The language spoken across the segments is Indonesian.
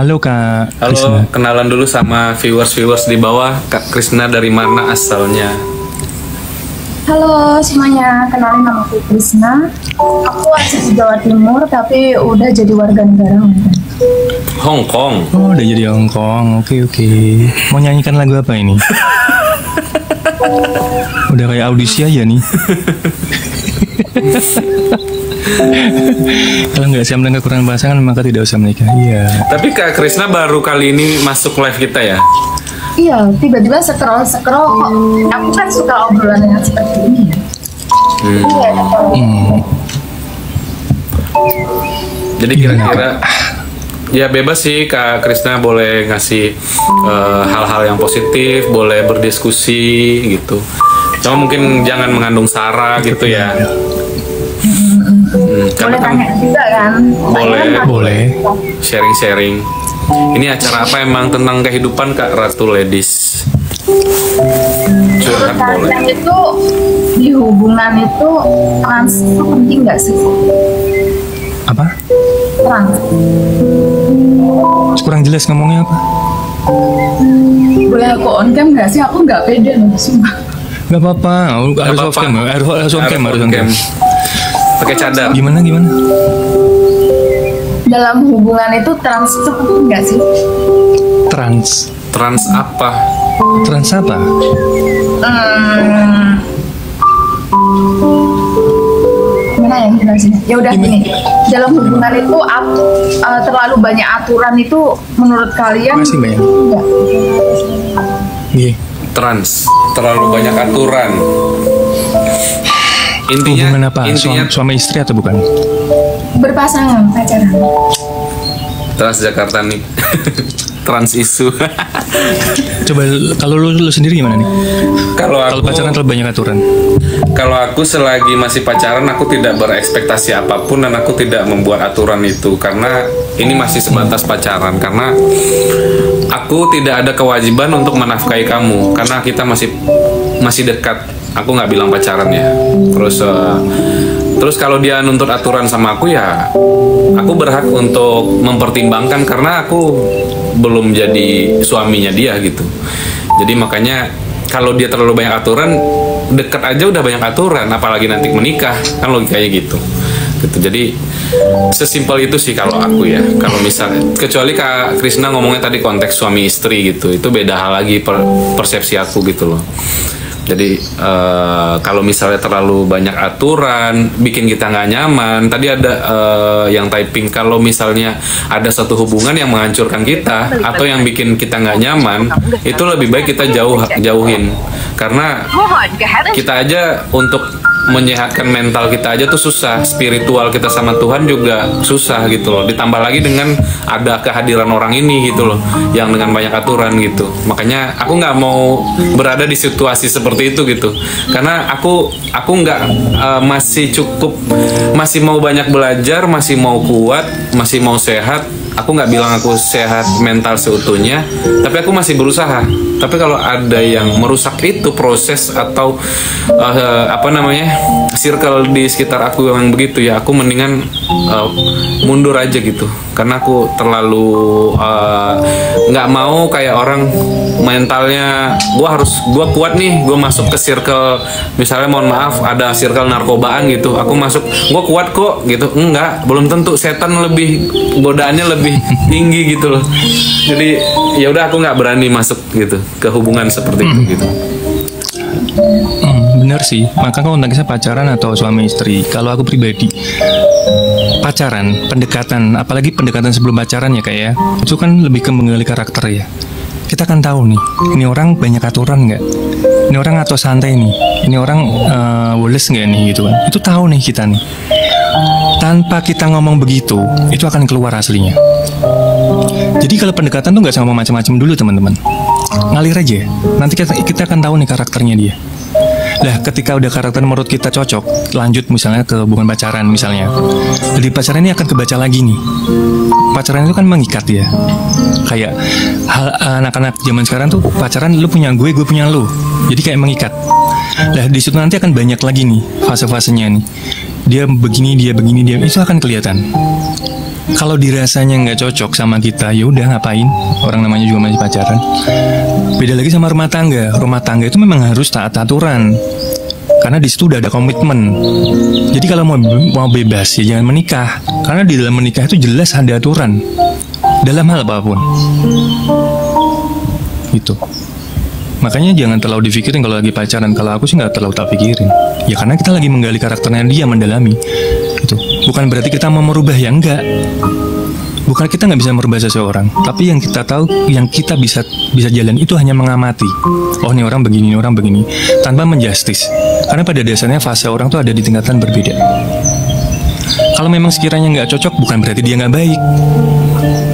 Halo Kak Krisna. Halo, kenalan dulu sama viewers-viewers di bawah. Kak Krisna dari mana asalnya? Halo semuanya, kenalin nama aku Krisna. Aku asli Jawa Timur, tapi udah jadi warga negara Hongkong. Hong Kong. Oh, udah jadi Hongkong. Oke. Mau nyanyikan lagu apa ini? Udah kayak audisi aja nih. Kalau nggak siap dan kekurangan pasangan maka tidak usah menikah. Iya. Tapi Kak Krisna baru kali ini masuk live kita ya? Iya, tiba-tiba scroll kok. Aku kan suka obrolan yang seperti ini ya. Iya, Jadi kira-kira ya bebas sih Kak Krisna, boleh ngasih hal-hal yang positif, boleh berdiskusi gitu. Cuma mungkin jangan mengandung sara gitu ya. boleh tanya juga kan? Boleh. Sharing-sharing. Ini acara apa emang tentang kehidupan Kak Ratu Ladies? Curhat boleh. Kalian itu di hubungan itu trans itu penting nggak sih? Apa? Trans. Kurang jelas ngomongnya apa? Boleh aku on cam nggak sih? Aku nggak pede loh, sumpah. Gak apa-apa. Harus off cam. Harus on cam. Pakai cadar. Gimana? Dalam hubungan itu trans itu penting nggak sih? Trans apa? Trans apa? Gimana ya jelasinnya? Ya udah gini. Dalam hubungan itu terlalu banyak aturan itu menurut kalian? Masih banyak. Enggak. Iya. Trans terlalu banyak aturan. Hubungan apa? Suami istri atau bukan? Berpasangan, pacaran. Trans Jakarta nih. Trans isu. Coba kalau lu sendiri gimana nih? Kalau pacaran terlalu banyak aturan. Kalau aku selagi masih pacaran, aku tidak berekspektasi apapun dan aku tidak membuat aturan itu karena ini masih sebatas pacaran. Karena aku tidak ada kewajiban untuk menafkahi kamu karena kita masih dekat. Aku nggak bilang pacaran ya. Terus kalau dia nuntut aturan sama aku ya, aku berhak untuk mempertimbangkan karena aku belum jadi suaminya dia gitu. Jadi makanya kalau dia terlalu banyak aturan, deket aja udah banyak aturan, apalagi nanti menikah, kan logikanya gitu. Jadi sesimpel itu sih kalau aku ya. Kalau misalnya, kecuali Kak Krisna ngomongnya tadi konteks suami istri gitu, itu beda hal lagi persepsi aku gitu loh. Jadi kalau misalnya terlalu banyak aturan, bikin kita nggak nyaman. Tadi ada yang typing, kalau misalnya ada satu hubungan yang menghancurkan kita atau yang bikin kita nggak nyaman, itu lebih baik kita jauhin. Karena kita aja untuk menyehatkan mental kita aja tuh susah, spiritual kita sama Tuhan juga susah gitu loh. Ditambah lagi dengan ada kehadiran orang ini gitu loh, yang dengan banyak aturan gitu. Makanya aku nggak mau berada di situasi seperti itu gitu. Karena aku nggak masih mau banyak belajar, masih mau kuat, masih mau sehat. Aku nggak bilang aku sehat mental seutuhnya, tapi aku masih berusaha. Tapi kalau ada yang merusak itu proses atau circle di sekitar aku yang begitu ya, aku mendingan mundur aja gitu. Karena aku terlalu nggak mau kayak orang mentalnya gue kuat nih, gue masuk ke circle misalnya mohon maaf ada circle narkobaan gitu, aku masuk gue kuat kok gitu, enggak, belum tentu, setan lebih godaannya lebih tinggi gitu loh. Jadi ya udah aku nggak berani masuk gitu ke hubungan seperti itu gitu. Bener sih, maka kalau konteksnya pacaran atau suami istri. Kalau aku pribadi, pacaran, pendekatan, apalagi pendekatan sebelum pacaran ya kayak itu kan lebih ke menggali karakter ya. Kita kan tahu nih, ini orang banyak aturan nggak? Ini orang atau santai nih? Ini orang woles nggak nih gitu kan? Itu tahu nih kita nih. Tanpa kita ngomong begitu, itu akan keluar aslinya. Jadi kalau pendekatan tuh nggak sama macam-macam dulu teman-teman. Ngalir aja. Nanti kita akan tahu nih karakternya dia. Lah ketika udah karakter menurut kita cocok, lanjut misalnya ke hubungan pacaran misalnya. Jadi pacaran ini akan kebaca lagi nih. Pacaran itu kan mengikat ya. Kayak anak-anak zaman sekarang tuh pacaran, lu punya gue punya lu. Jadi kayak mengikat. Lah di situ nanti akan banyak lagi nih fase-fasenya nih. dia begini, dia itu akan kelihatan. Kalau dirasanya nggak cocok sama kita, ya udah ngapain? Orang namanya juga masih pacaran. Beda lagi sama rumah tangga. Rumah tangga itu memang harus taat aturan. Karena di situ udah ada komitmen. Jadi kalau mau bebas ya jangan menikah. Karena di dalam menikah itu jelas ada aturan. Dalam hal apapun. Gitu. Makanya jangan terlalu dipikirin kalau lagi pacaran. Kalau aku sih nggak terlalu tak pikirin. Ya karena kita lagi menggali karakternya dia, mendalami. Itu bukan berarti kita mau merubah, ya enggak. Bukan, kita nggak bisa merubah seseorang. Tapi yang kita tahu, yang kita bisa jalan itu hanya mengamati. Oh, ini orang begini, ini orang begini, tanpa menjustis. Karena pada dasarnya fase orang tuh ada di tingkatan berbeda. Kalau memang sekiranya nggak cocok, bukan berarti dia nggak baik.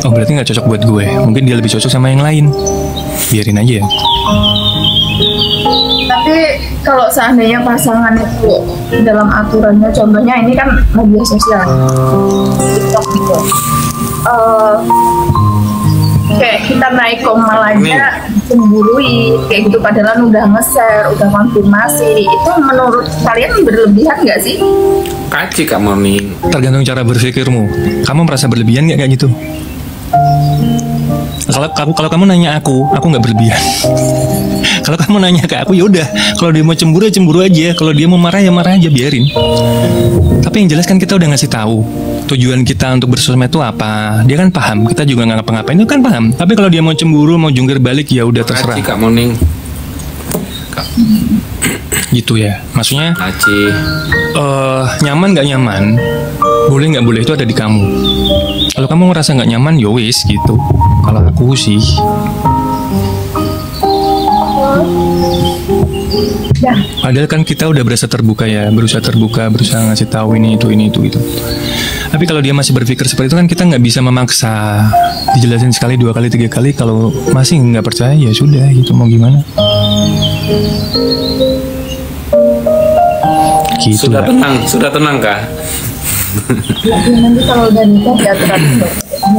Oh, berarti nggak cocok buat gue. Mungkin dia lebih cocok sama yang lain. Biarin aja. Tapi kalau seandainya pasangan itu dalam aturannya, contohnya ini kan media sosial, TikTok gitu. Kayak kita naik komal aja cemburui kayak gitu, padahal udah nge-share, udah konfirmasi. Itu menurut kalian berlebihan nggak sih? Kaci Kak Moni. Tergantung cara berpikirmu. Kamu merasa berlebihan nggak kayak gitu? Kalau kamu nanya aku nggak berlebihan. Kalau kamu nanya ke aku, ya udah. Kalau dia mau cemburu, ya cemburu aja. Kalau dia mau marah, ya marah aja, biarin. Tapi yang jelas kan kita udah ngasih tahu tujuan kita untuk bersosmed itu apa. Dia kan paham. Kita juga nggak ngapa-ngapain, itu kan paham. Tapi kalau dia mau cemburu, mau jungkir balik, ya udah terserah. Kaci Kak Moni. Gitu ya. Maksudnya Kaci. nyaman nggak nyaman, boleh nggak boleh itu ada di kamu. Kalau kamu ngerasa nggak nyaman, ya wis gitu. Kalau aku sih. Ya. Padahal kan kita udah berusaha terbuka, berusaha ngasih tahu ini itu. Tapi kalau dia masih berpikir seperti itu kan kita nggak bisa memaksa. Dijelasin sekali, 2 kali, 3 kali. Kalau masih nggak percaya, ya sudah gitu, mau gimana? Gitu Sudah tenang Kak. Nanti kalau udah nikah diatur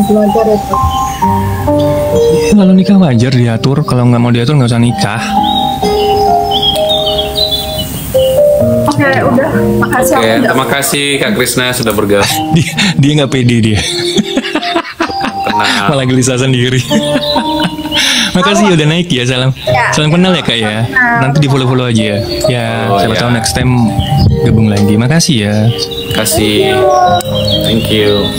keluarga itu. Kalau nikah wajar diatur, kalau nggak mau diatur nggak usah nikah. Oke, udah. Makasih. Oke, terima kasih Kak Krisna sudah bergabung. Dia nggak pede dia. Tenang. Malah gelisah sendiri. Makasih udah naik ya, salam. Ya. Salam kenal ya Kak ya. Nanti di follow aja ya. Ya, siapa ya. tahu next time gabung lagi. Makasih ya. Kasih. Thank you.